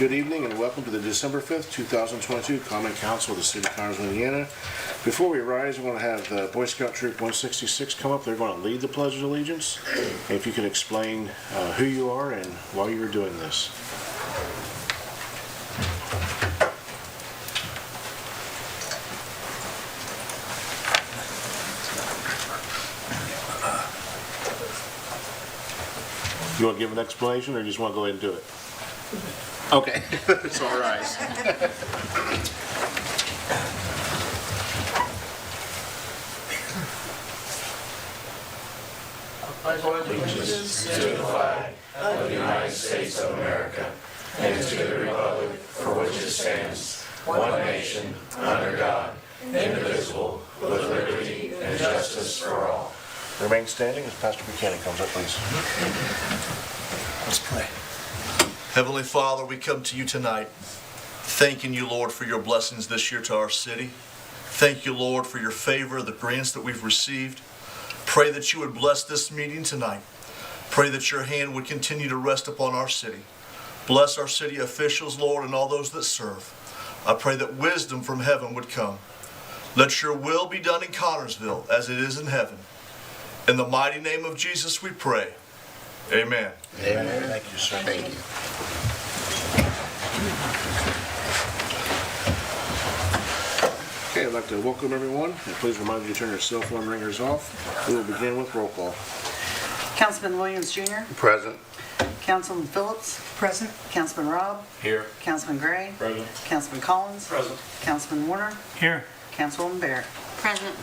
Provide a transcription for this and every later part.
Good evening and welcome to the December 5th, 2022 Common Council of the City of Connersville, Indiana. Before we rise, I want to have the Boy Scout Troop 166 come up. They're going to lead the Pledge of Allegiance. And if you could explain who you are and why you are doing this. You want to give an explanation or you just want to go ahead and do it? Okay, it's all right. I pledge allegiance to the flag of the United States of America and to the republic for which it stands, one nation, under God, indivisible, with liberty and justice for all. Remain standing as Pastor Buchanan comes up, please. Let's pray. Heavenly Father, we come to you tonight, thanking you, Lord, for your blessings this year to our city. Thank you, Lord, for your favor, the grants that we've received. Pray that you would bless this meeting tonight. Pray that your hand would continue to rest upon our city. Bless our city officials, Lord, and all those that serve. I pray that wisdom from heaven would come. Let your will be done in Connersville as it is in heaven. In the mighty name of Jesus we pray. Amen. Amen. Thank you, sir. Thank you. Okay, I'd like to welcome everyone, and please remind you to turn your cell phone ringers off. We will begin with roll call. Councilman Williams Jr. Present. Councilman Phillips. Present. Councilman Robb. Here. Councilman Gray. Present. Councilman Collins. Present. Councilman Warner. Here. Councilwoman Barrett. Present.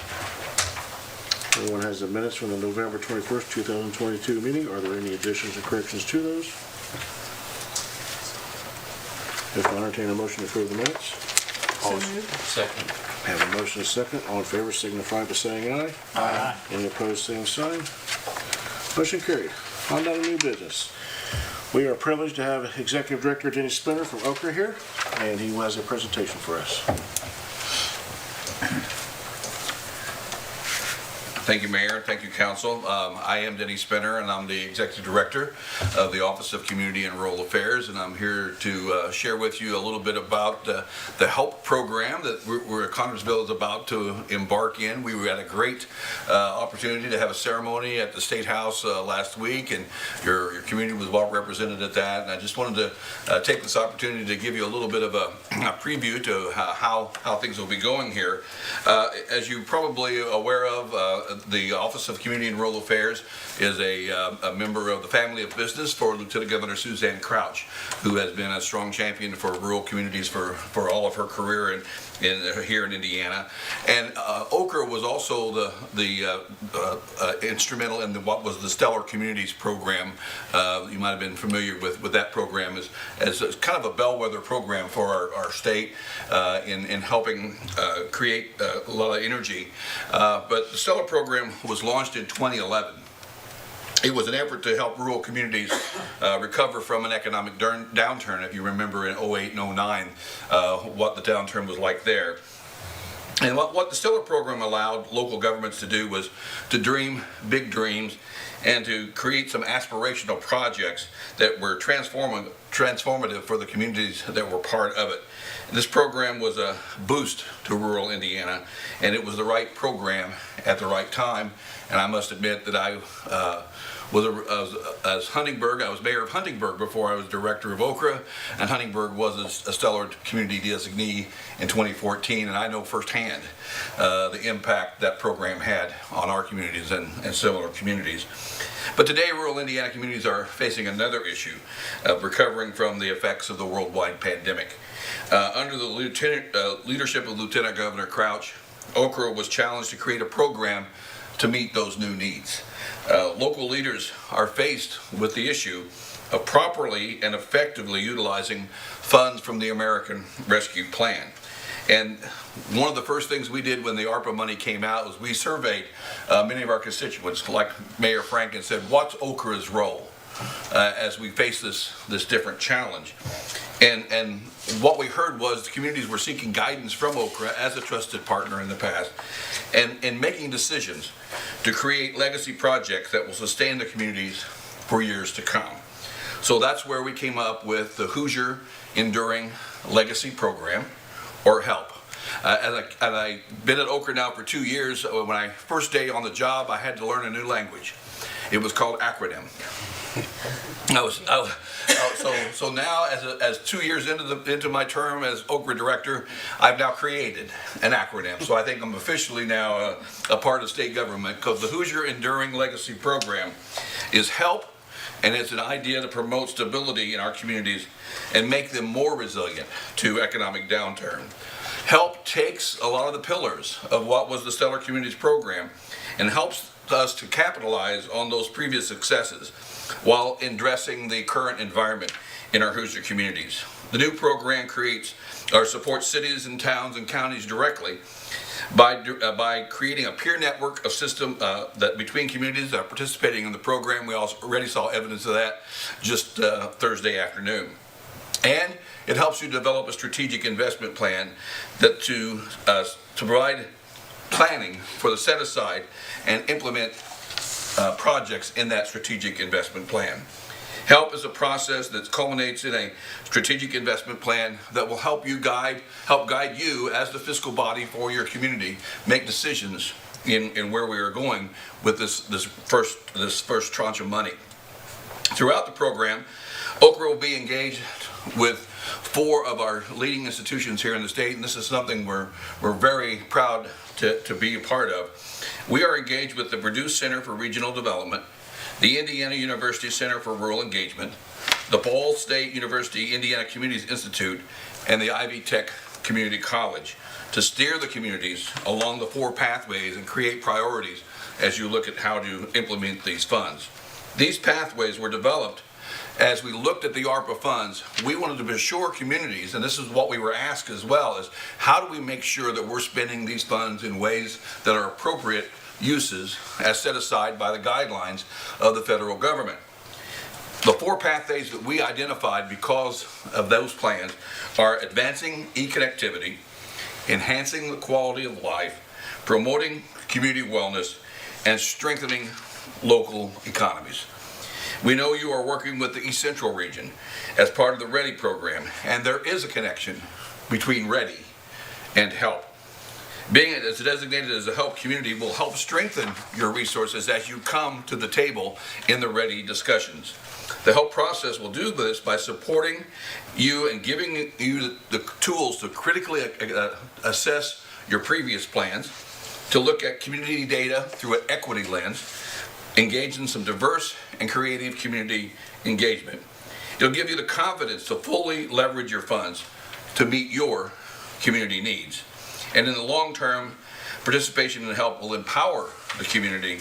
Everyone has the minutes from the November 21st, 2022 meeting. Are there any additions or corrections to those? If not, entertain a motion to approve the minutes. Second. I have a motion and a second. All in favor signify by saying aye. Aye. Any opposed, same sign. Motion carried. On down to new business. We are privileged to have Executive Director Denny Spinner from Okra here, and he has a presentation for us. Thank you, Mayor. Thank you, Council. I am Denny Spinner, and I'm the Executive Director of the Office of Community and Rural Affairs, and I'm here to share with you a little bit about the HELP program that Connersville is about to embark in. We had a great opportunity to have a ceremony at the State House last week, and your community was well represented at that, and I just wanted to take this opportunity to give you a little bit of a preview to how things will be going here. As you're probably aware of, the Office of Community and Rural Affairs is a member of the family of business for Lieutenant Governor Suzanne Crouch, who has been a strong champion for rural communities for all of her career here in Indiana. And Okra was also the instrumental in what was the Stellar Communities program. You might have been familiar with that program as kind of a bellwether program for our state in helping create a lot of energy. But the Stellar program was launched in 2011. It was an effort to help rural communities recover from an economic downturn. If you remember in 08 and 09, what the downturn was like there. And what the Stellar program allowed local governments to do was to dream big dreams and to create some aspirational projects that were transformative for the communities that were part of it. This program was a boost to rural Indiana, and it was the right program at the right time. And I must admit that I was mayor of Huntingburg before I was director of Okra, and Huntingburg was a Stellar Community designee in 2014, and I know firsthand the impact that program had on our communities and similar communities. But today, rural Indiana communities are facing another issue of recovering from the effects of the worldwide pandemic. Under the leadership of Lieutenant Governor Crouch, Okra was challenged to create a program to meet those new needs. Local leaders are faced with the issue of properly and effectively utilizing funds from the American Rescue Plan. And one of the first things we did when the ARPA money came out was we surveyed many of our constituents, like Mayor Franken said, what's Okra's role as we face this different challenge? And what we heard was the communities were seeking guidance from Okra as a trusted partner in the past, and making decisions to create legacy projects that will sustain the communities for years to come. So that's where we came up with the Hoosier Enduring Legacy Program, or HELP. And I've been at Okra now for 2 years. When I first day on the job, I had to learn a new language. It was called acronym. So now, as 2 years into my term as Okra director, I've now created an acronym. So I think I'm officially now a part of state government, because the Hoosier Enduring Legacy Program is HELP, and it's an idea to promote stability in our communities and make them more resilient to economic downturn. HELP takes a lot of the pillars of what was the Stellar Communities Program and helps us to capitalize on those previous successes while addressing the current environment in our Hoosier communities. The new program creates or supports cities and towns and counties directly by creating a peer network of system that between communities that are participating in the program. We already saw evidence of that just Thursday afternoon. And it helps you develop a strategic investment plan that to provide planning for the set aside and implement projects in that strategic investment plan. HELP is a process that culminates in a strategic investment plan that will help guide you as the fiscal body for your community make decisions in where we are going with this first tranche of money. Throughout the program, Okra will be engaged with 4 of our leading institutions here in the state, and this is something we're very proud to be a part of. We are engaged with the Purdue Center for Regional Development, the Indiana University Center for Rural Engagement, the Ball State University Indiana Communities Institute, and the Ivy Tech Community College to steer the communities along the 4 pathways and create priorities as you look at how to implement these funds. These pathways were developed as we looked at the ARPA funds. We wanted to assure communities, and this is what we were asked as well, is how do we make sure that we're spending these funds in ways that are appropriate uses as set aside by the guidelines of the federal government. The 4 pathways that we identified because of those plans are advancing e-connectivity, enhancing the quality of life, promoting community wellness, and strengthening local economies. We know you are working with the East Central region as part of the READY program, and there is a connection between READY and HELP. Being as designated as a HELP community will help strengthen your resources as you come to the table in the READY discussions. The HELP process will do this by supporting you and giving you the tools to critically assess your previous plans, to look at community data through an equity lens, engage in some diverse and creative community engagement. It'll give you the confidence to fully leverage your funds to meet your community needs. And in the long term, participation in HELP will empower the community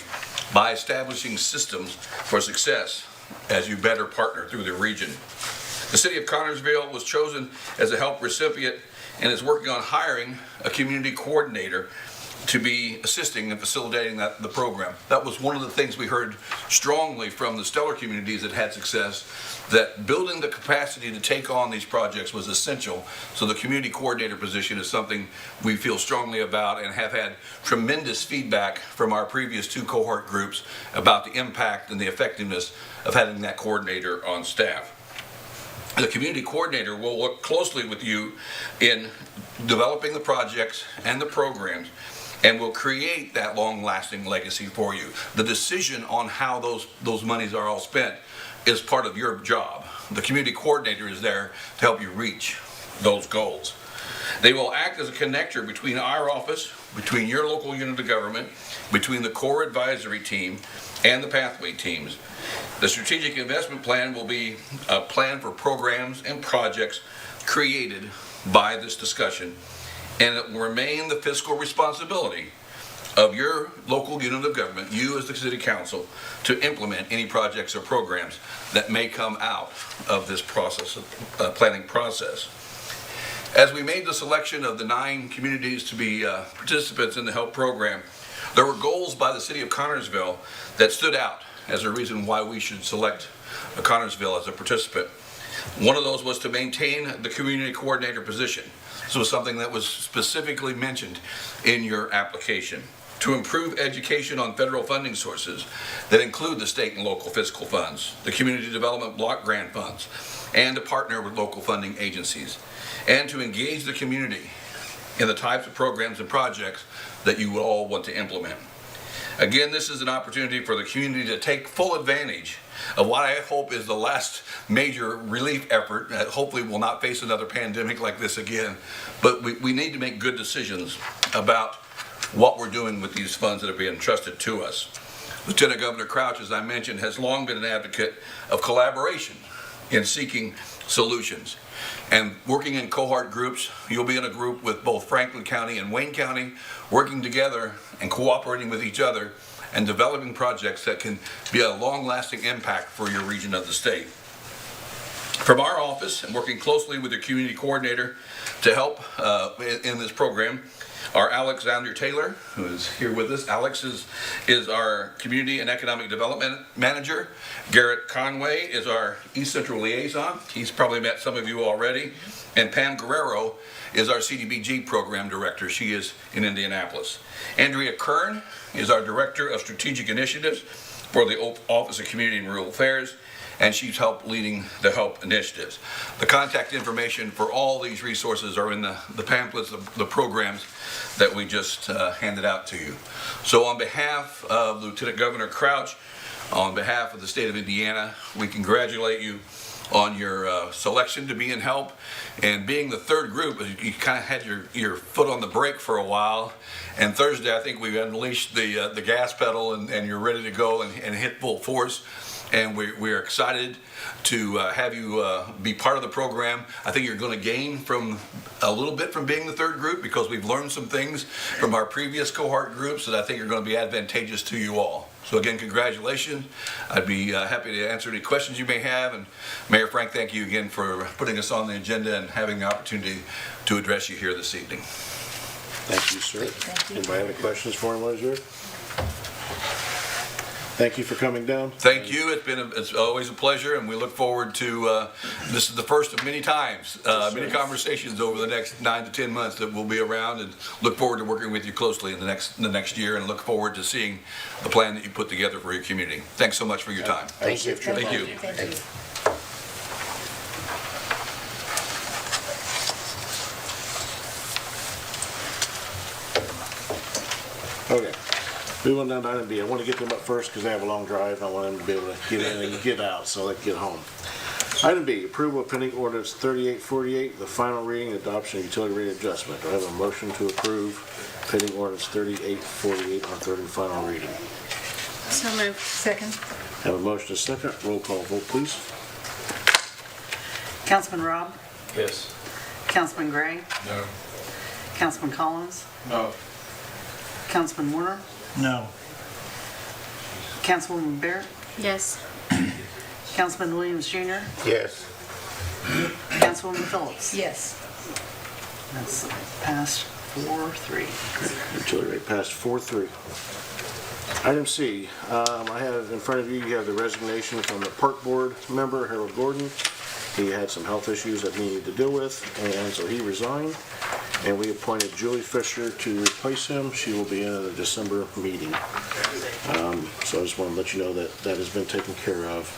by establishing systems for success as you better partner through the region. The City of Connersville was chosen as a HELP recipient and is working on hiring a community coordinator to be assisting and facilitating the program. That was one of the things we heard strongly from the Stellar communities that had success, that building the capacity to take on these projects was essential. So the community coordinator position is something we feel strongly about and have had tremendous feedback from our previous 2 cohort groups about the impact and the effectiveness of having that coordinator on staff. The community coordinator will work closely with you in developing the projects and the programs, and will create that long-lasting legacy for you. The decision on how those monies are all spent is part of your job. The community coordinator is there to help you reach those goals. They will act as a connector between our office, between your local unit of government, between the core advisory team, and the pathway teams. The strategic investment plan will be a plan for programs and projects created by this discussion, and it will remain the fiscal responsibility of your local unit of government, you as the City Council, to implement any projects or programs that may come out of this process, planning process. As we made the selection of the 9 communities to be participants in the HELP program, there were goals by the City of Connersville that stood out as a reason why we should select Connersville as a participant. One of those was to maintain the community coordinator position. This was something that was specifically mentioned in your application. to improve education on federal funding sources that include the state and local fiscal funds, the community development block grant funds, and to partner with local funding agencies, and to engage the community in the types of programs and projects that you will all want to implement. Again, this is an opportunity for the community to take full advantage of what I hope is the last major relief effort. Hopefully we'll not face another pandemic like this again, but we need to make good decisions about what we're doing with these funds that are being entrusted to us. Lieutenant Governor Crouch, as I mentioned, has long been an advocate of collaboration in seeking solutions. And working in cohort groups, you'll be in a group with both Franklin County and Wayne County, working together and cooperating with each other and developing projects that can be a long-lasting impact for your region of the state. From our office, and working closely with your community coordinator to help in this program, are Alexander Taylor, who is here with us. Alex is our Community and Economic Development Manager. Garrett Conway is our East Central Liaison. He's probably met some of you already. And Pam Guerrero is our CDBG Program Director. She is in Indianapolis. Andrea Kern is our Director of Strategic Initiatives for the Office of Community and Rural Affairs, and she's helped leading the HELP initiatives. The contact information for all these resources are in the pamphlets, the programs that we just handed out to you. So on behalf of Lieutenant Governor Crouch, on behalf of the state of Indiana, we congratulate you on your selection to be in HELP, and being the third group. You kind of had your foot on the brake for a while, and Thursday I think we unleashed the gas pedal and you're ready to go and hit full force. And we're excited to have you be part of the program. I think you're going to gain from a little bit from being the third group, because we've learned some things from our previous cohort groups that I think are going to be advantageous to you all. So again, congratulations. I'd be happy to answer any questions you may have. And Mayor Frank, thank you again for putting us on the agenda and having the opportunity to address you here this evening. Thank you, sir. Thank you. Anybody have any questions for him, Liz? Thank you for coming down. Thank you. It's always a pleasure, and we look forward to this is the first of many times, many conversations over the next 9 to 10 months that we'll be around, and look forward to working with you closely in the next year, and look forward to seeing the plan that you put together for your community. Thanks so much for your time. Thank you. Thank you. Thank you. Okay. Moving down to item B. I want to get them up first because they have a long drive. I want them to be able to get in and get out so they can get home. Item B, approval of pending ordinance 3848, the final reading and adoption of utility rate adjustment. Do I have a motion to approve pending ordinance 3848 on third and final reading? So moved. Second. Have a motion to second. Roll call vote, please. Councilman Robb? Yes. Councilman Gray? No. Councilman Collins? No. Councilman Warner? No. Councilwoman Barrett? Yes. Councilman Williams Jr.? Yes. Councilwoman Phillips? Yes. That's passed 4-3. Utility rate passed 4-3. Item C, I have in front of you, you have the resignation from the park board member, Harold Gordon. He had some health issues that he needed to deal with, and so he resigned. And we appointed Julie Fisher to replace him. She will be in at the December meeting. So I just want to let you know that that has been taken care of.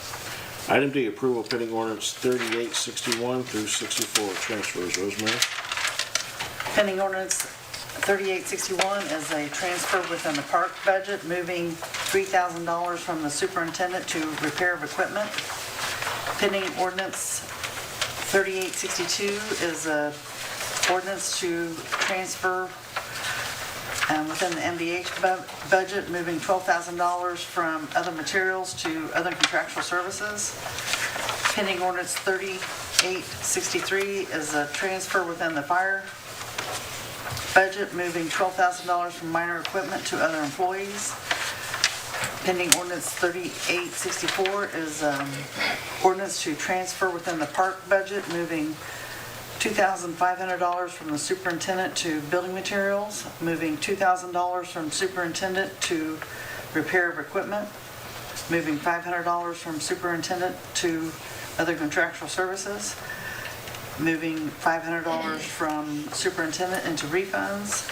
Item D, approval of pending ordinance 3861 through 64, transfers. Rosemary? Pending ordinance 3861 is a transfer within the park budget, moving $3,000 from the superintendent to repair of equipment. Pending ordinance 3862 is a ordinance to transfer within the MDH budget, moving $12,000 from other materials to other contractual services. Pending ordinance 3863 is a transfer within the fire budget, moving $12,000 from minor equipment to other employees. Pending ordinance 3864 is ordinance to transfer within the park budget, moving $2,500 from the superintendent to building materials, moving $2,000 from superintendent to repair of equipment, moving $500 from superintendent to other contractual services, moving $500 from superintendent into refunds,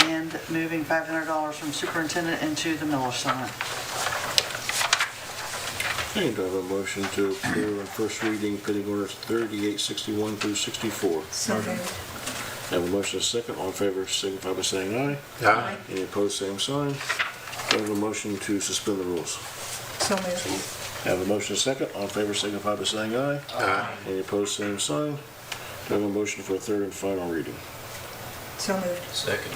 and moving $500 from superintendent into the millage line. Okay, do I have a motion to approve on first reading pending orders 3861 through 64? So moved. I have a motion and a second. All in favor signify by saying aye. Aye. Any opposed, same sign. Do I have a motion to suspend the rules? So moved. I have a motion and a second. All in favor signify by saying aye. Aye. Any opposed, same sign. Do I have a motion for a third and final reading? So moved. Second.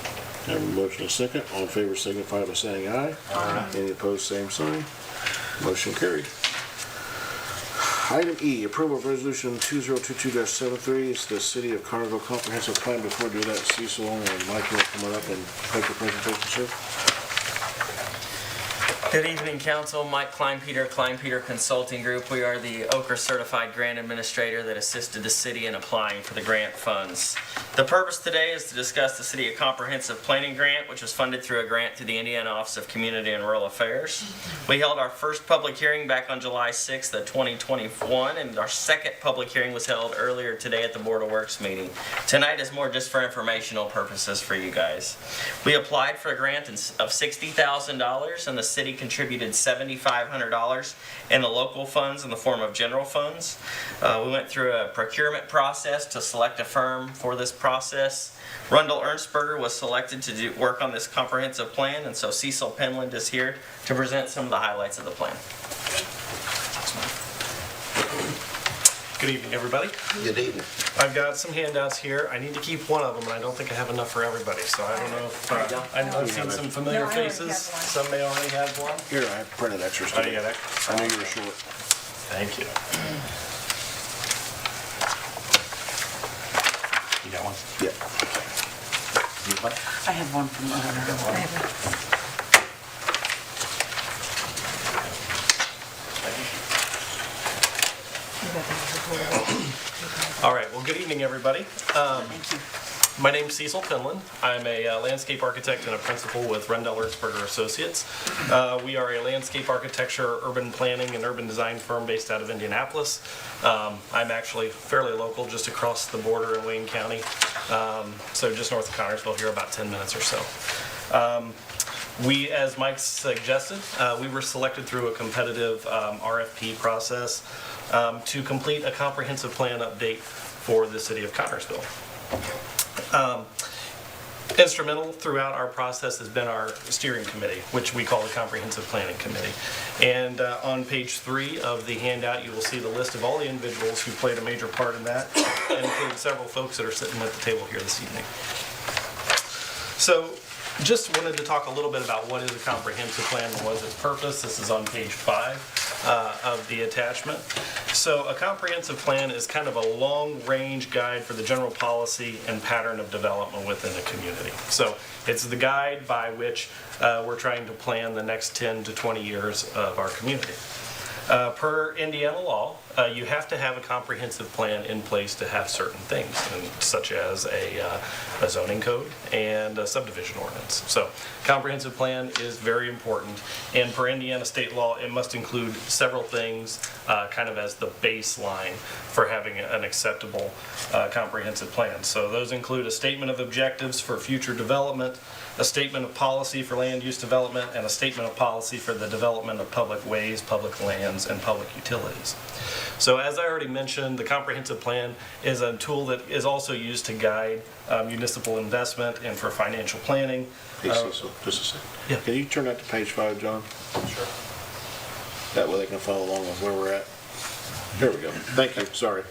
I have a motion and a second. All in favor signify by saying aye. Aye. Any opposed, same sign. Motion carried. Item E, approval of resolution 2022-73. It's the City of Connersville Comprehensive Plan. Before we do that, Cecil and Mike, you want to come up and make your presentation, sir? Good evening, Council. Mike Kleinpeter Consulting Group. We are the Okra Certified Grant Administrator that assisted the city in applying for the grant funds. The purpose today is to discuss the City of Comprehensive Planning Grant, which was funded through a grant through the Indiana Office of Community and Rural Affairs. We held our first public hearing back on July 6th of 2021, and our second public hearing was held earlier today at the Board of Works meeting. Tonight is more just for informational purposes for you guys. We applied for a grant of $60,000, and the city contributed $7,500 in the local funds in the form of general funds. We went through a procurement process to select a firm for this process. Rundle Ernstberger was selected to work on this comprehensive plan, and so Cecil Penland is here to present some of the highlights of the plan. Good evening, everybody. Good evening. I've got some handouts here. I need to keep one of them, and I don't think I have enough for everybody, so I don't know if, I know I've seen some familiar No, I already faces. have one. Some may already have one. Here, I have printed extras Oh, you today. got it? I knew you were short. Thank you. You got one? Yeah. You want? I have one from the All right, well, good evening, everybody. Thank you. My name's Cecil Penland. I'm a landscape architect and a principal with Rundle Ernstberger Associates. We are a landscape architecture, urban planning, and urban design firm based out of Indianapolis. I'm actually fairly local, just across the border in Wayne County, so just north of Connersville here, about 10 minutes or so. We, as Mike suggested, we were selected through a competitive RFP process to complete a comprehensive plan update for the city of Connersville. Instrumental throughout our process has been our steering committee, which we call the Comprehensive Planning Committee. And on page 3 of the handout, you will see the list of all the individuals who played a major part in that, and including several folks that are sitting at the table here this evening. So, just wanted to talk a little bit about what is a comprehensive plan and what is its purpose. This is on page 5 of the attachment. So a comprehensive plan is kind of a long-range guide for the general policy and pattern of development within a community. So it's the guide by which we're trying to plan the next 10 to 20 years of our community. Per Indiana law, you have to have a comprehensive plan in place to have certain things, such as a zoning code and a subdivision ordinance. So comprehensive plan is very important, and per Indiana state law, it must include several things kind of as the baseline for having an acceptable comprehensive plan. So those include a statement of objectives for future development, a statement of policy for land use development, and a statement of policy for the development of public ways, public lands, and public utilities. So as I already mentioned, the comprehensive plan is a tool that is also used to guide municipal investment and for financial planning. Hey, Cecil, just a second. Yeah. Can you turn that to page 5, John? Sure. That way they can follow along with where we're at. Here we go. Thank you, sorry.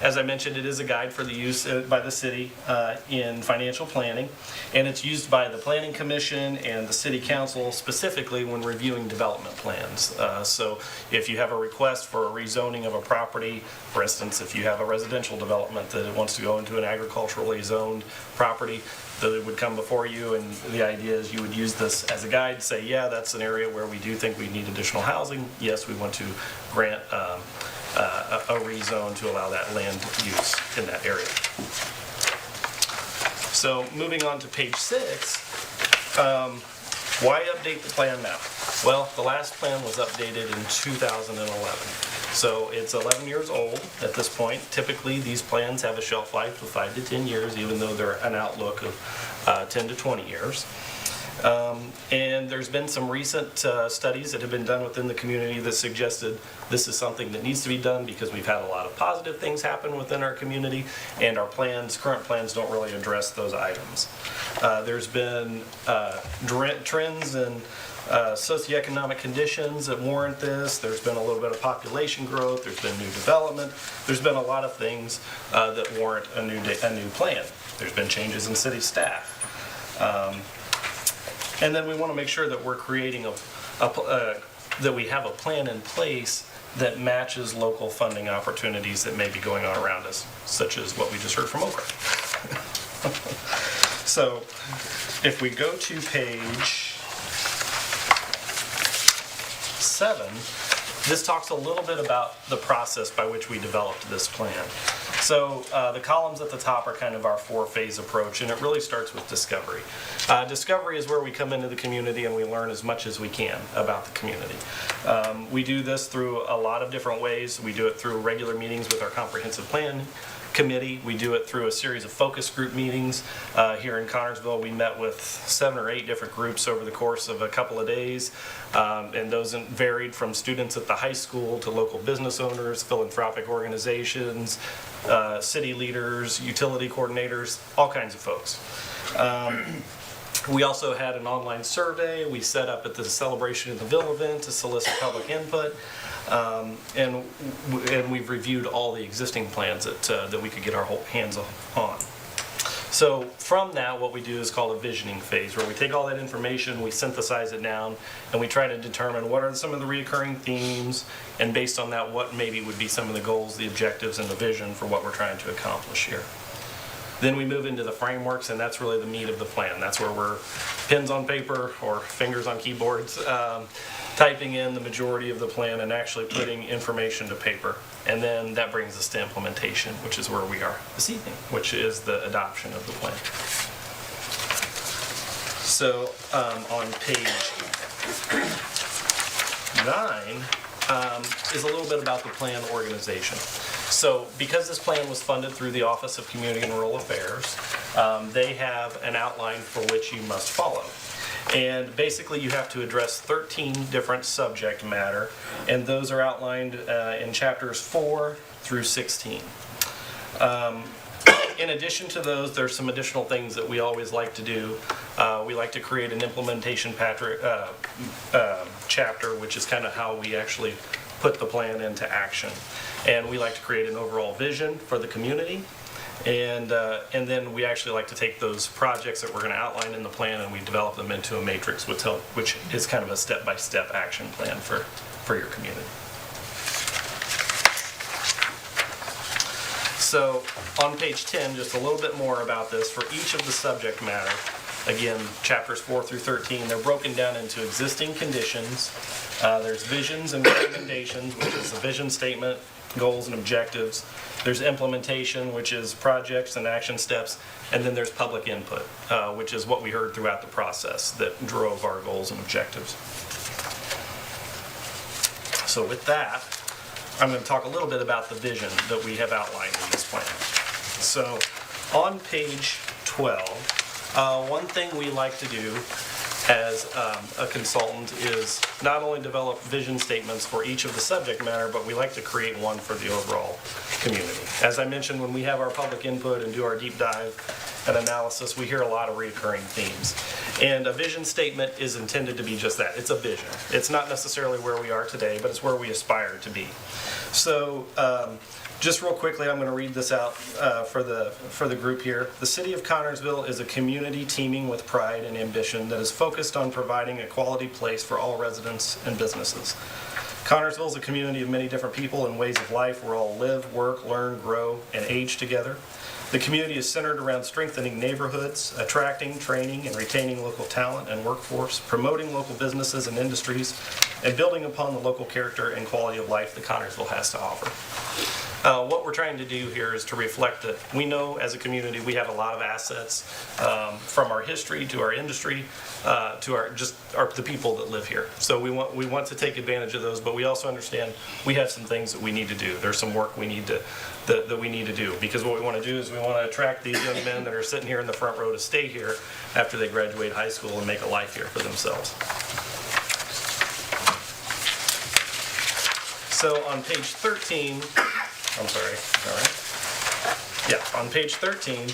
As I mentioned, it is a guide for the use by the city in financial planning, and it's used by the Planning Commission and the City Council specifically when reviewing development plans. So if you have a request for a rezoning of a property, for instance, if you have a residential development that wants to go into an agriculturally zoned property, that it would come before you, and the idea is you would use this as a guide, say, yeah, that's an area where we do think we need additional housing. Yes, we want to grant a rezone to allow that land use in that area. So moving on to page 6, why update the plan now? Well, the last plan was updated in 2011. So it's 11 years old at this point. Typically, these plans have a shelf life of 5 to 10 years, even though they're an outlook of 10 to 20 years. And there's been some recent studies that have been done within the community that suggested this is something that needs to be done because we've had a lot of positive things happen within our community, and our current plans don't really address those items. There's been trends in socioeconomic conditions that warrant this. There's been a little bit of population growth. There's been new development. There's been a lot of things that warrant a new plan. There's been changes in city staff. And then we want to make sure that we're creating that we have a plan in place that matches local funding opportunities that may be going on around us, such as what we just heard from Okra. So if we go to page 7, this talks a little bit about the process by which we developed this plan. So the columns at the top are kind of our 4-phase approach, and it really starts with discovery. Discovery is where we come into the community and we learn as much as we can about the community. We do this through a lot of different ways. We do it through regular meetings with our comprehensive plan committee. We do it through a series of focus group meetings. Here in Connersville, we met with 7 or 8 different groups over the course of a couple of days, and those varied from students at the high school to local business owners, philanthropic organizations, city leaders, utility coordinators, all kinds of folks. We also had an online survey we set up at the Celebration of the Ville event to solicit public input. And we've reviewed all the existing plans that we could get our hands on. So from that, what we do is called a visioning phase, where we take all that information, we synthesize it down, and we try to determine what are some of the recurring themes, and based on that, what maybe would be some of the goals, the objectives, and the vision for what we're trying to accomplish here. Then we move into the frameworks, and that's really the meat of the plan. That's where we're pens on paper or fingers on keyboards, typing in the majority of the plan and actually putting information to paper. And then that brings us to implementation, which is where we are this evening, which is the adoption of the plan. So on page 9 is a little bit about the plan organization. So because this plan was funded through the Office of Community and Rural Affairs, they have an outline for which you must follow. And basically you have to address 13 different subject matter, and those are outlined in chapters 4 through 16. In addition to those, there's some additional things that we always like to do. We like to create an implementation chapter, which is kind of how we actually put the plan into action. And we like to create an overall vision for the community. And then we actually like to take those projects that we're going to outline in the plan and we develop them into a matrix, which is kind of a step-by-step action plan for your community. So on page 10, just a little bit more about this. For each of the subject matter, again, chapters 4 through 13, they're broken down into existing conditions. There's visions and recommendations, which is the vision statement, goals and objectives. There's implementation, which is projects and action steps. And then there's public input, which is what we heard throughout the process that drove our goals and objectives. So with that, I'm going to talk a little bit about the vision that we have outlined in this plan. So on page 12, one thing we like to do as a consultant is not only develop vision statements for each of the subject matter, but we like to create one for the overall community. As I mentioned, when we have our public input and do our deep dive and analysis, we hear a lot of recurring themes. And a vision statement is intended to be just that. It's a vision. It's not necessarily where we are today, but it's where we aspire to be. So just real quickly, I'm going to read this out for the group here. The City of Connersville is a community teeming with pride and ambition that is focused on providing a quality place for all residents and businesses. Connersville is a community of many different people and ways of life where all live, work, learn, grow, and age together. The community is centered around strengthening neighborhoods, attracting, training, and retaining local talent and workforce, promoting local businesses and industries, and building upon the local character and quality of life that Connersville has to offer. What we're trying to do here is to reflect that we know as a community we have a lot of assets, from our history to our industry, to the people that live here. So we want to take advantage of those, but we also understand we have some things that we need to do. There's some work we need to that we need to do, because what we want to do is we want to attract these young men that are sitting here in the front row to stay here after they graduate high school and make a life here for themselves. So on page 13, I'm sorry, all right. Yeah, on page 13,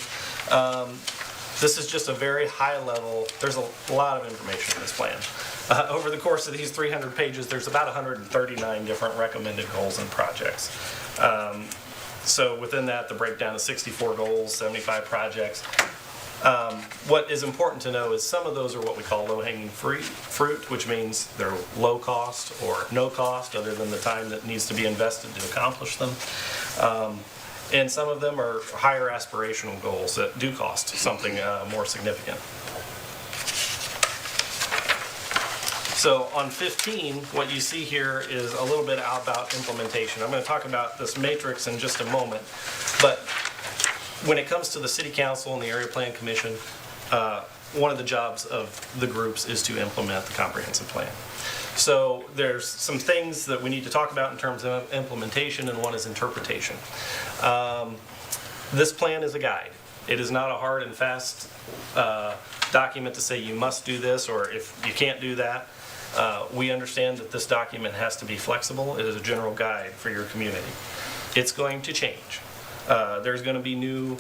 this is just a very high level, there's a lot of information in this plan. Over the course of these 300 pages, there's about 139 different recommended goals and projects. So within that, the breakdown is 64 goals, 75 projects. What is important to know is some of those are what we call low-hanging fruit, which means they're low cost or no cost other than the time that needs to be invested to accomplish them. And some of them are higher aspirational goals that do cost something more significant. So on 15, what you see here is a little bit about implementation. I'm going to talk about this matrix in just a moment, but when it comes to the City Council and the Area Plan Commission, one of the jobs of the groups is to implement the comprehensive plan. So there's some things that we need to talk about in terms of implementation, and one is interpretation. This plan is a guide. It is not a hard and fast document to say you must do this, or if you can't do that. We understand that this document has to be flexible. It is a general guide for your community. It's going to change. There's going to be new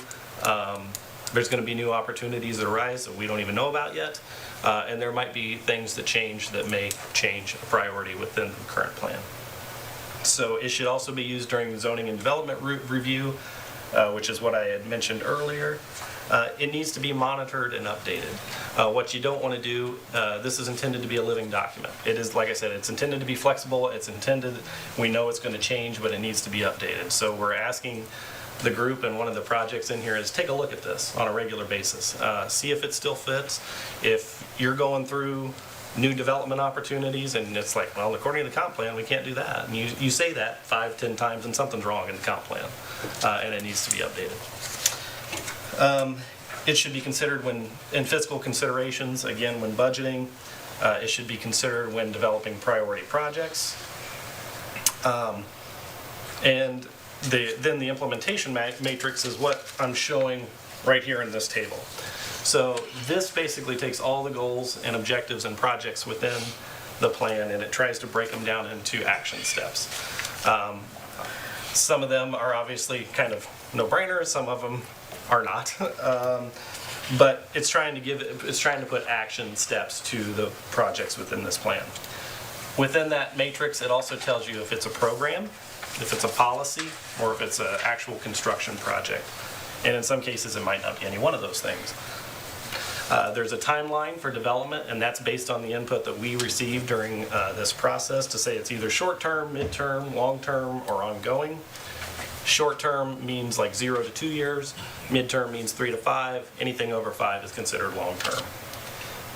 opportunities that arise that we don't even know about yet, and there might be things that change that may change a priority within the current plan. So it should also be used during the zoning and development review, which is what I had mentioned earlier. It needs to be monitored and updated. What you don't want to do, this is intended to be a living document. It is, like I said, it's intended to be flexible. It's intended, we know it's going to change, but it needs to be updated. So we're asking the group, and one of the projects in here is take a look at this on a regular basis. See if it still fits. If you're going through new development opportunities and it's like, well, according to the comp plan, we can't do that. And you say that 5-10 times and something's wrong in the comp plan, and it needs to be updated. It should be considered when, in fiscal considerations, again, when budgeting. It should be considered when developing priority projects. And then the implementation matrix is what I'm showing right here in this table. So this basically takes all the goals and objectives and projects within the plan, and it tries to break them down into action steps. Some of them are obviously kind of no-brainers, some of them are not. But it's trying to put action steps to the projects within this plan. Within that matrix, it also tells you if it's a program, if it's a policy, or if it's an actual construction project. And in some cases, it might not be any one of those things. There's a timeline for development, and that's based on the input that we received during this process to say it's either short-term, mid-term, long-term, or ongoing. Short-term means like 0 to 2 years. Mid-term means 3 to 5. Anything over 5 is considered long-term.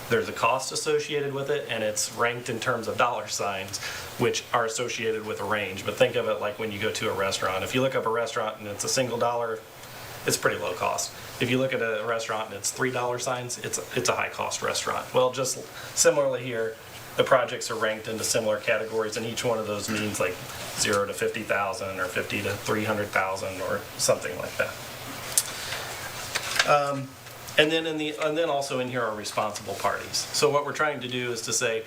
There's a cost associated with it, and it's ranked in terms of dollar signs, which are associated with a range. But think of it like when you go to a restaurant. If you look up a restaurant and it's a single dollar, it's pretty low cost. If you look at a restaurant and it's $3 signs, it's a high-cost restaurant. Well, just similarly here, the projects are ranked into similar categories, and each one of those means like 0 to 50,000 or 50 to 300,000 or something like that. And then also in here are responsible parties. So what we're trying to do is to say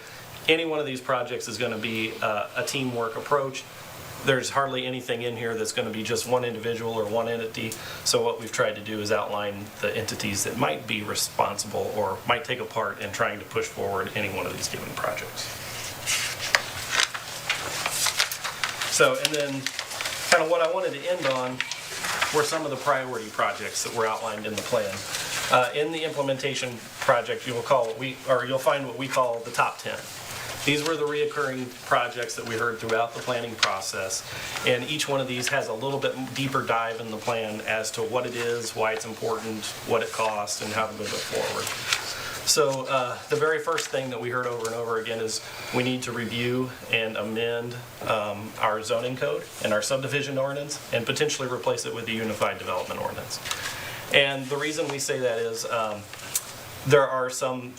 any one of these projects is going to be a teamwork approach. There's hardly anything in here that's going to be just one individual or one entity. So what we've tried to do is outline the entities that might be responsible or might take a part in trying to push forward any one of these given projects. So, and then kind of what I wanted to end on were some of the priority projects that were outlined in the plan. In the implementation project, you'll find what we call the top 10. These were the reoccurring projects that we heard throughout the planning process, and each one of these has a little bit deeper dive in the plan as to what it is, why it's important, what it costs, and how to move it forward. So the very first thing that we heard over and over again is we need to review and amend our zoning code and our subdivision ordinance and potentially replace it with the unified development ordinance. And the reason we say that is there are some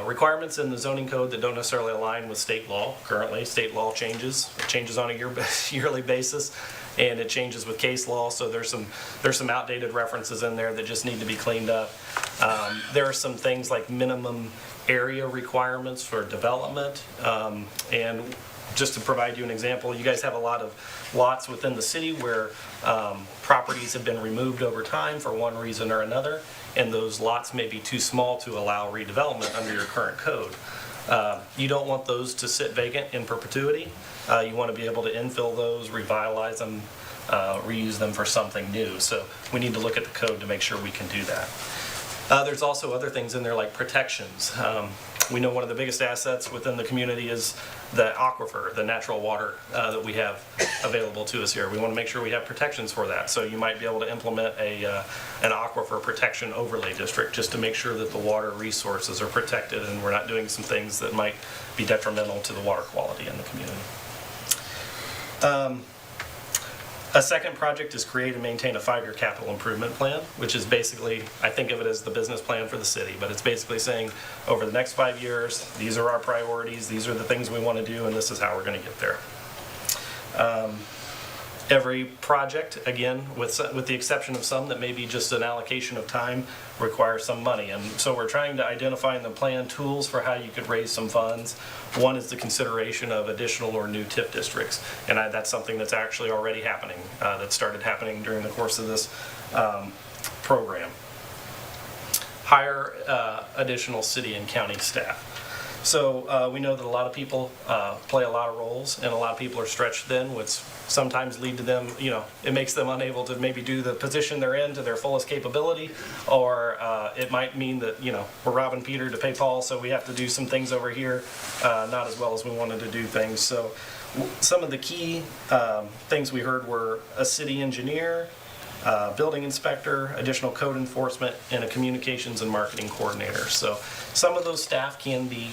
requirements in the zoning code that don't necessarily align with state law. Currently, state law changes on a yearly basis, and it changes with case law. So there's some outdated references in there that just need to be cleaned up. There are some things like minimum area requirements for development, and just to provide you an example, you guys have a lot of lots within the city where properties have been removed over time for one reason or another, and those lots may be too small to allow redevelopment under your current code. You don't want those to sit vacant in perpetuity. You want to be able to infill those, revitalize them, reuse them for something new. So we need to look at the code to make sure we can do that. There's also other things in there like protections. We know one of the biggest assets within the community is the aquifer, the natural water that we have available to us here. We want to make sure we have protections for that. So you might be able to implement an aquifer protection overlay district just to make sure that the water resources are protected and we're not doing some things that might be detrimental to the water quality in the community. A second project is create and maintain a 5-year capital improvement plan, which is basically, I think of it as the business plan for the city, but it's basically saying over the next 5 years, these are our priorities, these are the things we want to do, and this is how we're going to get there. Every project, again, with the exception of some that may be just an allocation of time, requires some money. And so we're trying to identify in the plan tools for how you could raise some funds. One is the consideration of additional or new TIF districts. And that's something that's actually already happening, that started happening during the course of this program. Hire additional city and county staff. So we know that a lot of people play a lot of roles, and a lot of people are stretched thin, which sometimes lead to them, it makes them unable to maybe do the position they're in to their fullest capability, or it might mean that, we're robbing Peter to pay Paul, so we have to do some things over here, not as well as we wanted to do things. So some of the key things we heard were a city engineer, building inspector, additional code enforcement, and a communications and marketing coordinator. So some of those staff can be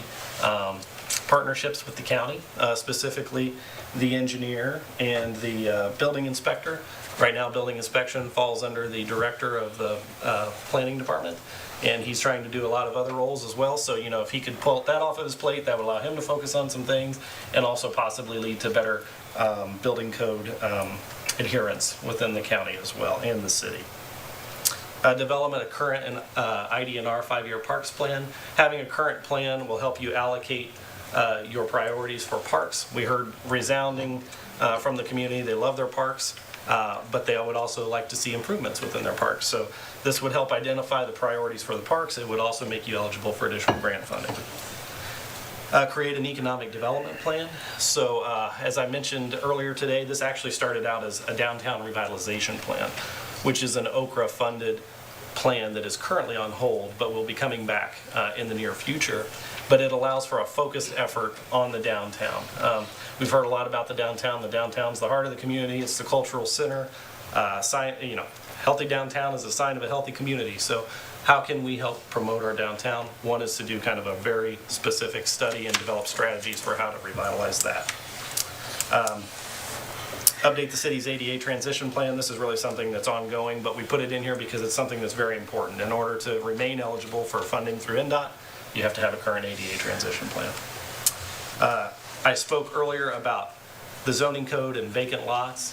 partnerships with the county, specifically the engineer and the building inspector. Right now, building inspection falls under the director of the planning department, and he's trying to do a lot of other roles as well. So, if he could pull that off of his plate, that would allow him to focus on some things and also possibly lead to better building code adherence within the county as well and the city. Development of current and ID&R 5-year parks plan. Having a current plan will help you allocate your priorities for parks. We heard resounding from the community. They love their parks, but they would also like to see improvements within their parks. So this would help identify the priorities for the parks. It would also make you eligible for additional grant funding. Create an economic development plan. So as I mentioned earlier today, this actually started out as a downtown revitalization plan, which is an OCRA funded plan that is currently on hold, but will be coming back in the near future. But it allows for a focused effort on the downtown. We've heard a lot about the downtown. The downtown's the heart of the community. It's the cultural center. Healthy downtown is a sign of a healthy community. So how can we help promote our downtown? One is to do kind of a very specific study and develop strategies for how to revitalize that. Update the city's ADA transition plan. This is really something that's ongoing, but we put it in here because it's something that's very important. In order to remain eligible for funding through NDOT, you have to have a current ADA transition plan. I spoke earlier about the zoning code and vacant lots.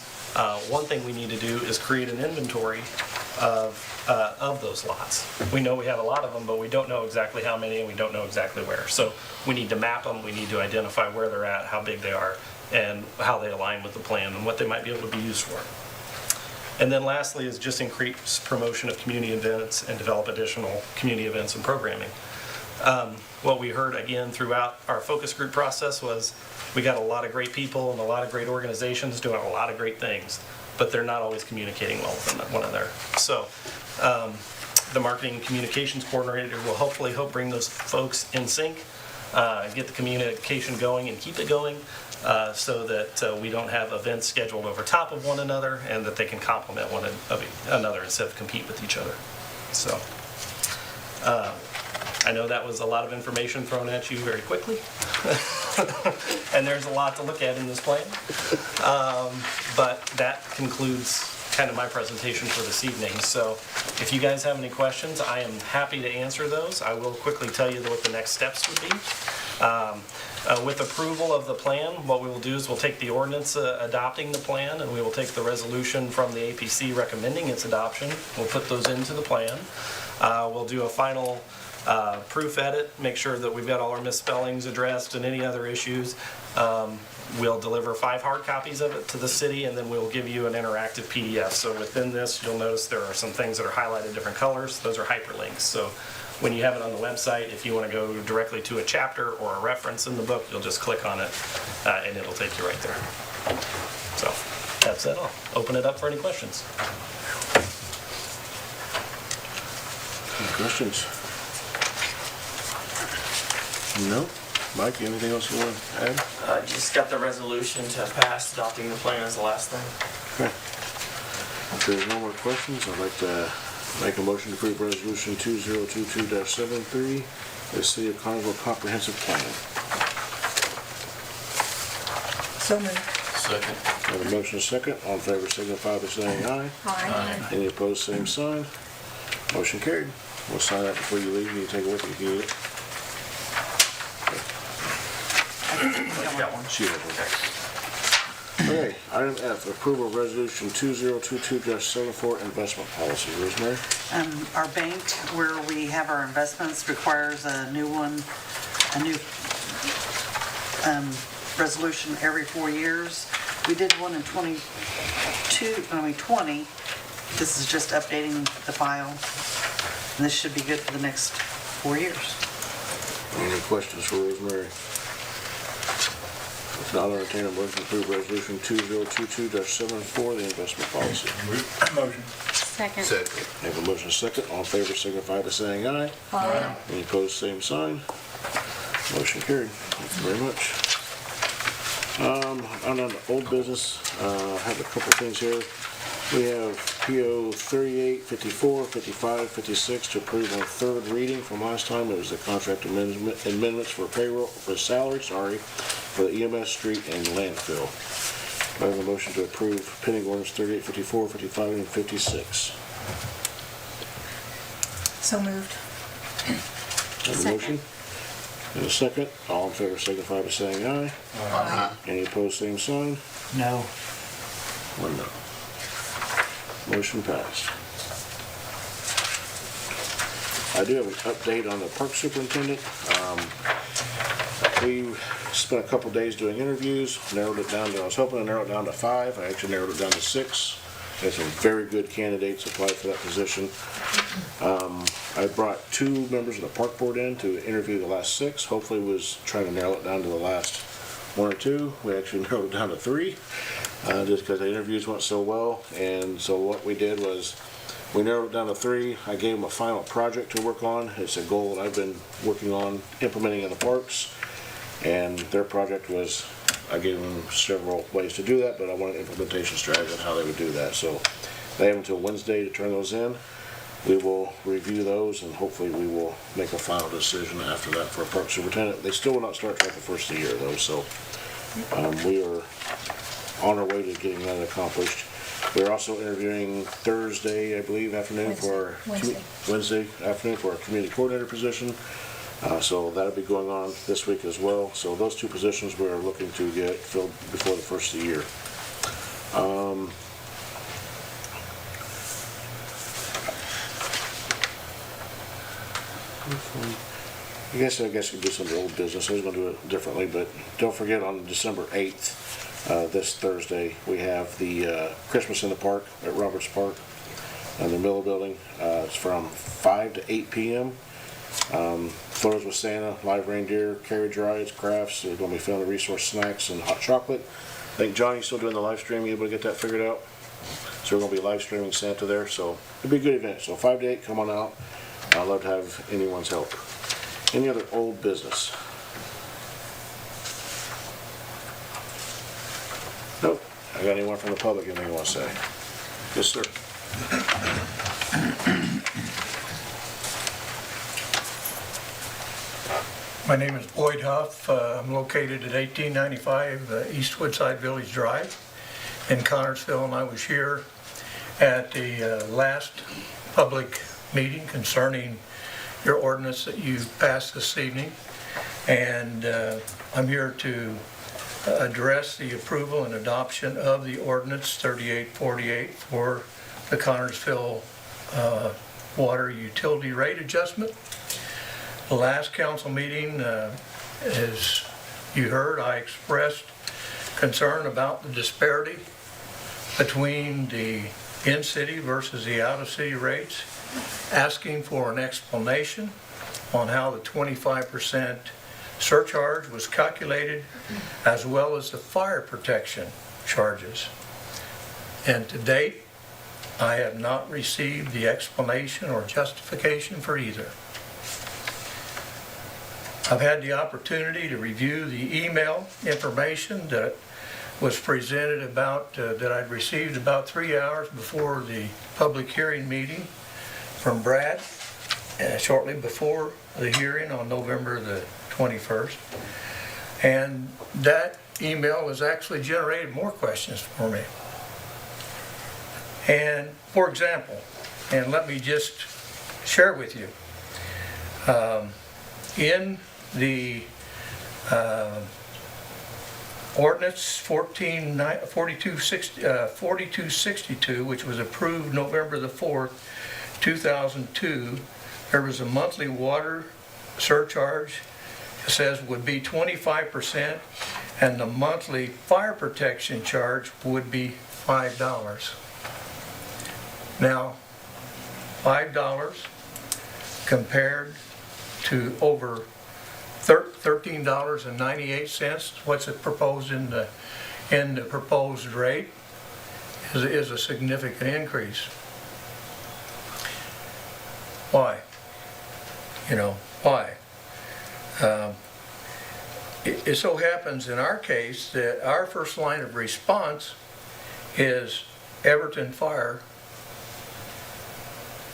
One thing we need to do is create an inventory of those lots. We know we have a lot of them, but we don't know exactly how many and we don't know exactly where. So we need to map them, we need to identify where they're at, how big they are, and how they align with the plan and what they might be able to be used for. And then lastly is just increase promotion of community events and develop additional community events and programming. What we heard again throughout our focus group process was we got a lot of great people and a lot of great organizations doing a lot of great things, but they're not always communicating well with one another. So the marketing and communications coordinator will hopefully help bring those folks in sync, get the communication going and keep it going, so that we don't have events scheduled over top of one another and that they can complement one another instead of compete with each other. So I know that was a lot of information thrown at you very quickly. And there's a lot to look at in this plan. But that concludes kind of my presentation for this evening. So if you guys have any questions, I am happy to answer those. I will quickly tell you what the next steps would be. With approval of the plan, what we will do is we'll take the ordinance adopting the plan, and we will take the resolution from the APC recommending its adoption. We'll put those into the plan. We'll do a final proof edit, make sure that we've got all our misspellings addressed and any other issues. We'll deliver 5 hard copies of it to the city, and then we'll give you an interactive PDF. So within this, you'll notice there are some things that are highlighted different colors. Those are hyperlinks. So when you have it on the website, if you want to go directly to a chapter or a reference in the book, you'll just click on it, and it'll take you right there. So that's it. I'll open it up for any questions. Any questions? No? Mike, anything else you want to add? Just got the resolution to pass adopting the plan as the last thing. Okay. If there's no more questions, I'd like to make a motion to approve Resolution 2022-73, the City of Connersville Comprehensive Plan. So moved. Second. I have a motion and a second. All in favor signify by saying aye. Aye. Any opposed, same sign. Motion carried. We'll sign that before you leave. You can take it with you if you need it. Got one. She has one. Okay, item F, approval of resolution 2022-74 investment policy. Rosemary? Our bank, where we have our investments, requires a new resolution every 4 years. We did one in 20. This is just updating the file. And this should be good for the next 4 years. Any questions for Rosemary? If not, I'll entertain a motion to approve resolution 2022-74, the investment policy. Motion. Second. Second. I have a motion and a second. All in favor signify by saying aye. Aye. Any opposed, same sign. Motion carried. Thank you very much. On the old business, I have a couple things here. We have PO 38, 54, 55, 56 to approve on third reading from last time. It was the contract amendments for payroll, for salary, for the EMS street and landfill. I have a motion to approve pending orders 38, 54, 55, and 56. So moved. Have a motion? And a second. All in favor signify by saying aye. Aye. Any opposed, same sign. No. One no. Motion passed. I do have an update on the park superintendent. We spent a couple days doing interviews, narrowed it down to, I was hoping to narrow it down to 5. I actually narrowed it down to 6. There's some very good candidates applied for that position. I brought 2 members of the park board in to interview the last 6. Hopefully was trying to narrow it down to the last 1 or 2. We actually narrowed it down to 3, just because the interviews went so well. And so what we did was we narrowed it down to 3. I gave them a final project to work on. It's a goal that I've been working on implementing in the parks. And their project was, I gave them several ways to do that, but I wanted an implementation strategy on how they would do that. So they have until Wednesday to turn those in. We will review those, and hopefully we will make a final decision after that for a park superintendent. They still will not start till the first of the year though, so we are on our way to getting that accomplished. We're also interviewing Thursday, I believe, afternoon for Wednesday afternoon for our community coordinator position. So that'll be going on this week as well. So those 2 positions we're looking to get filled before the first of the year. I guess we could do some of the old business. I was going to do it differently, but don't forget on December 8th, this Thursday, we have the Christmas in the Park at Roberts Park, in the Miller Building. It's from 5 to 8 p.m. Photos with Santa, live reindeer, carriage rides, crafts. There's going to be family resource snacks and hot chocolate. I think Johnny's still doing the live stream. You able to get that figured out? So we're going to be live streaming Santa there. So it'll be a good event. So 5 to 8, come on out. I'd love to have anyone's help. Any other old business? Nope. I got anyone from the public anything you want to say? Yes, sir. My name is Boyd Huff. I'm located at 1895 East Woodside Village Drive in Connersville, and I was here at the last public meeting concerning your ordinance that you passed this evening. And I'm here to address the approval and adoption of the ordinance 3848 for the Connersville water utility rate adjustment. The last council meeting, as you heard, I expressed concern about the disparity between the in-city versus the out-of-city rates, asking for an explanation on how the 25% surcharge was calculated, as well as the fire protection charges. And to date, I have not received the explanation or justification for either. I've had the opportunity to review the email information that was presented about, that I'd received about 3 hours before the public hearing meeting from Brad, shortly before the hearing on November the 21st. And that email has actually generated more questions for me. And for example, and let me just share with you, in the ordinance 4262, which was approved November the 4th, 2002, there was a monthly water surcharge. It says would be 25%, and the monthly fire protection charge would be $5. Now, $5 compared to over $13.98, what's it proposed in the proposed rate, is a significant increase. Why? You know, why? It so happens in our case that our first line of response is Everton Fire,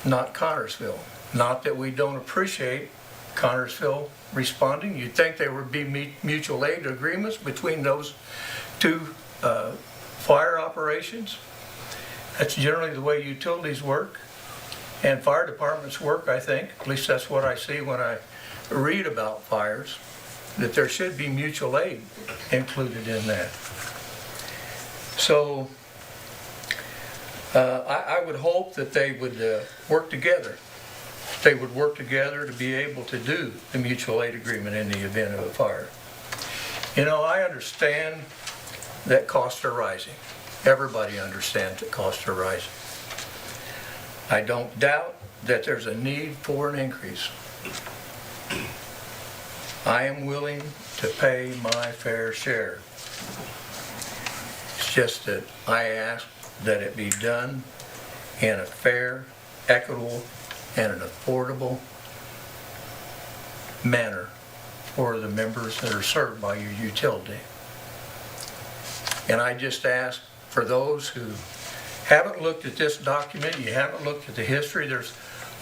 not Connersville. Not that we don't appreciate Connersville responding. You'd think there would be mutual aid agreements between those two fire operations. That's generally the way utilities work and fire departments work, I think. At least that's what I see when I read about fires, that there should be mutual aid included in that. So I would hope that they would work together. They would work together to be able to do the mutual aid agreement in the event of a fire. You know, I understand that costs are rising. Everybody understands that costs are rising. I don't doubt that there's a need for an increase. I am willing to pay my fair share. It's just that I ask that it be done in a fair, equitable, and an affordable manner for the members that are served by your utility. And I just ask for those who haven't looked at this document, you haven't looked at the history, there's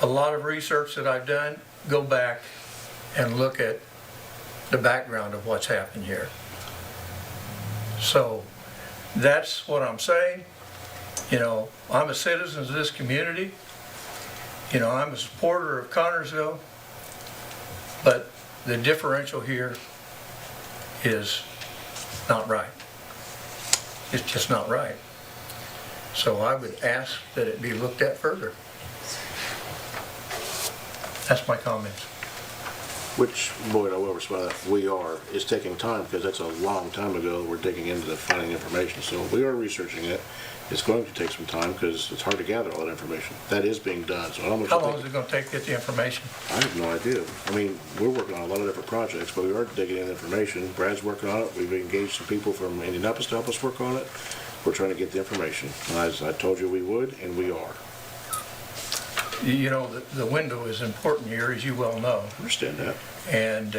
a lot of research that I've done, go back and look at the background of what's happened here. So that's what I'm saying. You know, I'm a citizen of this community. You know, I'm a supporter of Connersville, but the differential here is not right. It's just not right. So I would ask that it be looked at further. That's my comments. Which, Boyd, I will respond to that. We are. It's taking time because that's a long time ago we're digging into the finding information. So we are researching it. It's going to take some time because it's hard to gather all that information. That is being done. So I don't know. How long is it going to take to get the information? I have no idea. I mean, we're working on a lot of different projects, but we are digging in information. Brad's working on it. We've engaged some people from Indianapolis to help us work on it. We're trying to get the information. And as I told you we would, and we are. You know, the window is important here, as you well know. I understand that. And,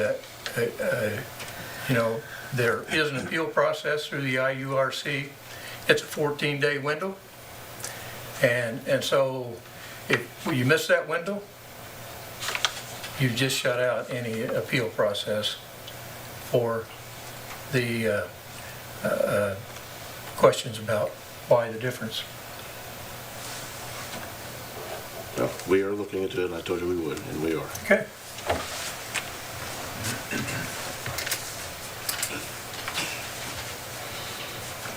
you know, there is an appeal process through the IURC. It's a 14-day window. And so if you miss that window, you just shut out any appeal process for the questions about why the difference. Well, we are looking into it, and I told you we would, and we are. Okay.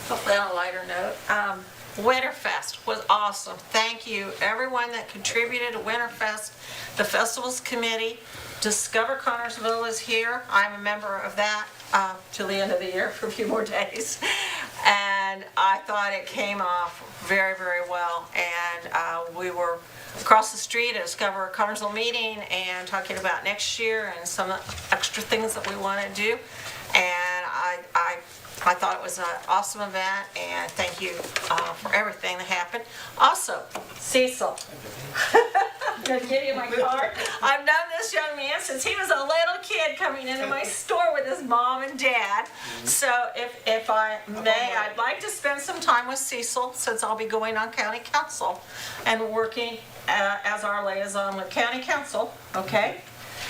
Hopefully on a lighter note, Winterfest was awesome. Thank you, everyone that contributed to Winterfest, the festivals committee. Discover Connorsville is here. I'm a member of that till the end of the year for a few more days. And I thought it came off very, very well. And we were across the street at Discover Connorsville meeting and talking about next year and some extra things that we want to do. And I thought it was an awesome event, and thank you for everything that happened. Also, Cecil, I'm going to give you my card. I've known this young man since he was a little kid coming into my store with his mom and dad. So if I may, I'd like to spend some time with Cecil since I'll be going on county council and working as our liaison with county council, okay?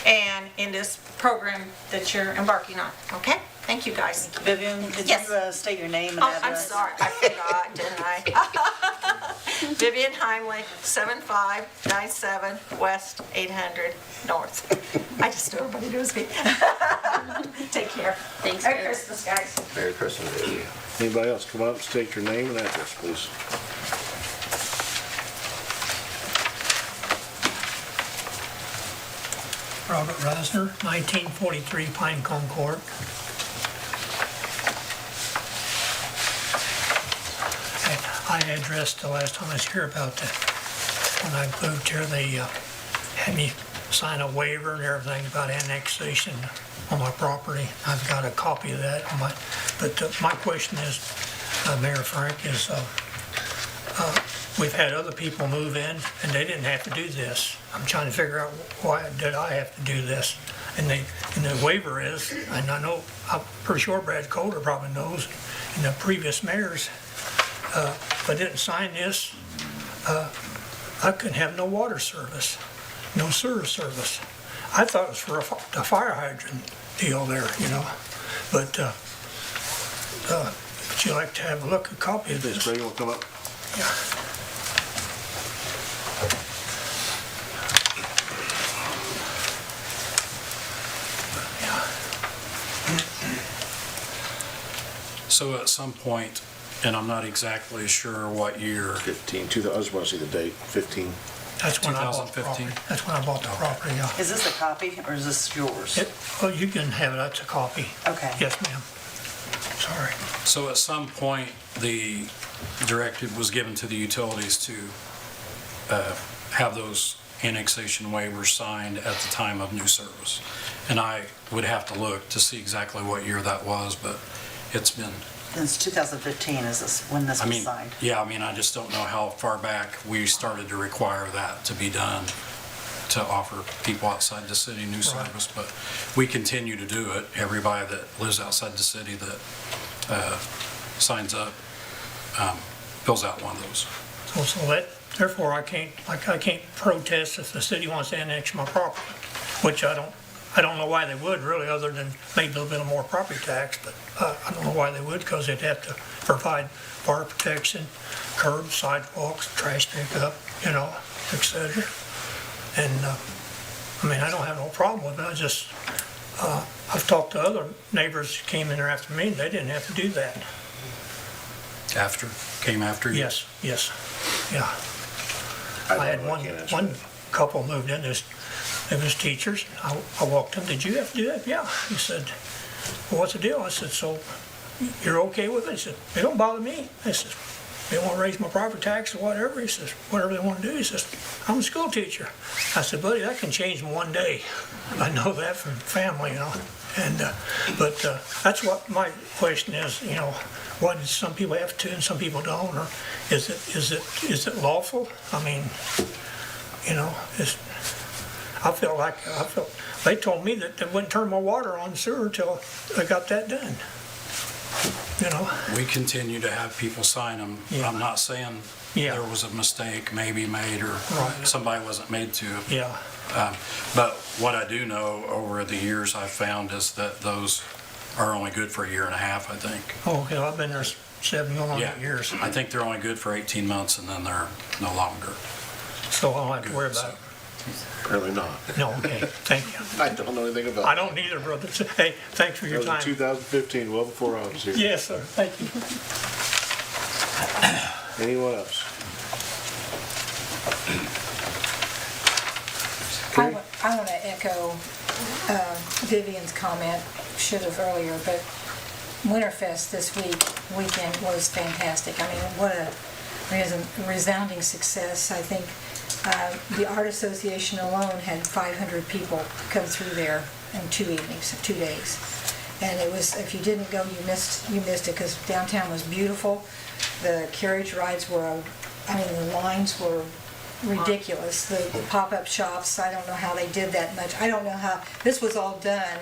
And in this program that you're embarking on, okay? Thank you, guys. Vivian, could you Yes. state your name and Oh, address? I'm sorry, I forgot, didn't I? Vivian Heimlich, 7597 West 800 North. I just know everybody knows me. Take care. Thanks, Merry Viv. Christmas, guys. Merry Christmas to you. Anybody else, come up and state your name and address, please. Robert Reisner, 1943 Pinecone Court. I addressed the last time I was here about that. When I moved here, they had me sign a waiver and everything about annexation on my property. I've got a copy of that on but my question is, Mayor Frank, is we've had other people move in and they didn't have to do this. I'm trying to figure out why did I have to do this? And the waiver is, and I know, I'm pretty sure Brad Coulter probably knows, and the previous mayors, if I didn't sign this, I couldn't have no water service, no sewer service. I thought it was for the fire hydrant deal there, you know. But would you like to have a look, a copy of Please, this? Craig, you want to come up? Yeah. So at some point, and I'm not exactly sure what year, 15, I just want to see the date, 15. That's when I bought the 2015. property. That's when I bought the property, yeah. Is this a copy or is this yours? Well, you can have it, that's a copy. Okay. Yes, ma'am. Sorry. so at some point, the directive was given to the utilities to have those annexation waivers signed at the time of new service. And I would have to look to see exactly what year that was, but it's been, Since 2015 is this, when this I was mean, signed? yeah, I mean, I just don't know how far back we started to require that to be done to offer people outside the city new service, but we continue to do it. Everybody that lives outside the city that signs up fills out one of those. So therefore, I can't protest if the city wants to annex my property, which I don't know why they would really, other than maybe a little bit more property tax, but I don't know why they would, because they'd have to provide fire protection, curbs, sidewalks, trash pickup, you know, et cetera. And, I mean, I don't have no problem with it, I just, I've talked to other neighbors who came in there after me, and they didn't have to do that. Came after you? Yes, yeah. don't I had know, I can't answer one that. couple moved in, it was teachers. I walked in, did you have to do that? Yeah. He said, well, what's the deal? I said, so you're okay with it? He said, it don't bother me. I said, they want to raise my property tax or whatever. He says, whatever they want to do. He says, I'm a school teacher. I said, buddy, that can change in one day. I know that from family, you know. And, but that's what my question is, you know, why do some people have to and some people don't? Or is it lawful? I mean, you know, I felt they told me that they wouldn't turn my water on sewer until I got that done. you know? We continue to have people sign them. Yeah. I'm not saying Yeah. there was a mistake maybe made or somebody wasn't made to. Yeah, But what I do know over the years I've found is that those are only good for a year and a half, I think. okay, I've been there 7 going on 8 years, I think they're only good for 18 months and then they're no longer. so I don't have to worry about it. Apparently not. No, okay, thank you. I don't know anything about it. I don't either, brother. Hey, thanks for your That was in time. 2015, well before I was here. Yes, sir, thank you. Anyone else? I want to echo Vivian's comment, should have earlier, but Winterfest this weekend was fantastic. I mean, what a resounding success. I think the Art Association alone had 500 people come through there in 2 evenings, 2 days. And it was, if you didn't go, you missed it, because downtown was beautiful. The carriage rides were, I mean, the lines were ridiculous. The pop-up shops, I don't know how they did that much. I don't know how, this was all done,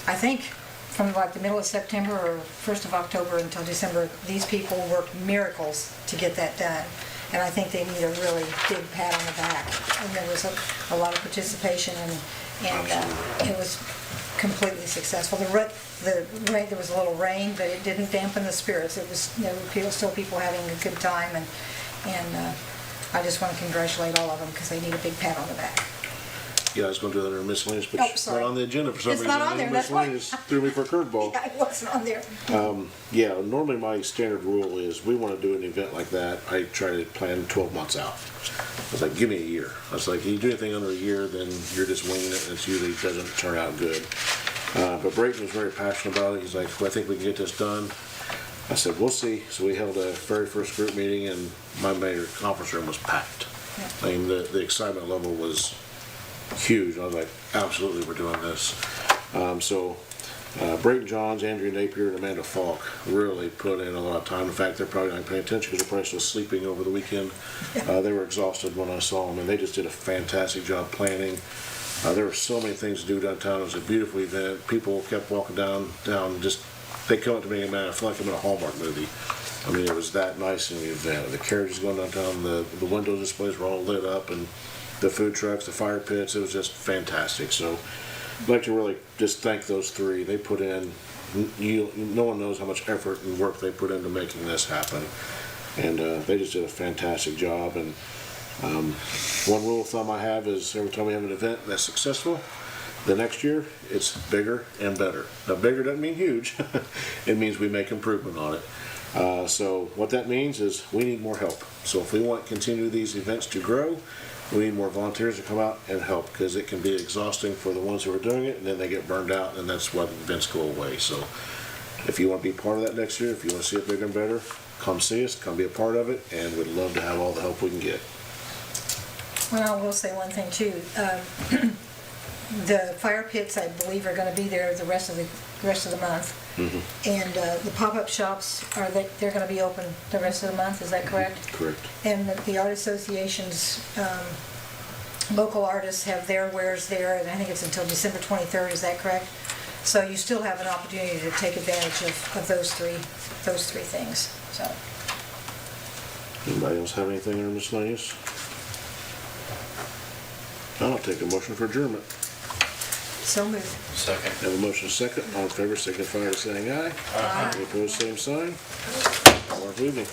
I think, from like the middle of September or 1st of October until December. These people worked miracles to get that done. And I think they need a really big pat on the back. And there was a lot of participation, and it was completely successful. The rain, there was a little rain, but it didn't dampen the spirits. It was, there were still people having a good time, and I just want to congratulate all of them because they need a big pat on the back. Yeah, I was going to do that under miscellaneous, but Oh, it's sorry. not on the agenda for some It's reason. not on there, that's why. Miscellaneous threw me for a curveball. Yeah, it wasn't on there. Yeah, normally my standard rule is we want to do an event like that, I try to plan 12 months out. I was like, give me a year. I was like, you do anything under a year, then you're just winging it, and it usually doesn't turn out good. But Brayton was very passionate about it. He's like, well, I think we can get this done. I said, we'll see. So we held a very first group meeting, and my major conference room was packed. I mean, the excitement level was huge. I was like, absolutely, we're doing this. Brayton Johns, Andrea Napier, and Amanda Falk really put in a lot of time. In fact, they're probably not paying attention because they're probably still sleeping over the weekend. They were exhausted when I saw them, and they just did a fantastic job planning. There were so many things to do downtown. It was a beautiful event. People kept walking down, just, they come up to me and, man, I feel like I'm in a Hallmark movie. I mean, it was that nice in the event. The carriages going downtown, the window displays were all lit up, and the food trucks, the fire pits, it was just fantastic. So I'd like to really just thank those three. They put in, no one knows how much effort and work they put into making this happen. And they just did a fantastic job. And one rule of thumb I have is every time we have an event that's successful, the next year it's bigger and better. Now, bigger doesn't mean huge. It means we make improvement on it. So what that means is we need more help. So if we want to continue these events to grow, we need more volunteers to come out and help, because it can be exhausting for the ones who are doing it, and then they get burned out, and that's why the events go away. So if you want to be part of that next year, if you want to see it bigger and better, come see us, come be a part of it, and we'd love to have all the help we can get. Well, I will say one thing too. The fire pits, I believe, are going to be there the rest of the month. And the pop-up shops, they're going to be open the rest of the month, is that correct? Correct. And the Art Association's local artists have their wares there, and I think it's until December 23rd, is that correct? So you still have an opportunity to take advantage of those three things, so. Anybody else have anything under miscellaneous? I'll take a motion for adjournment. So moved. Second. Have a motion second. All in favor, signify by saying aye. Aye. Any opposed, same sign. Mark Levy.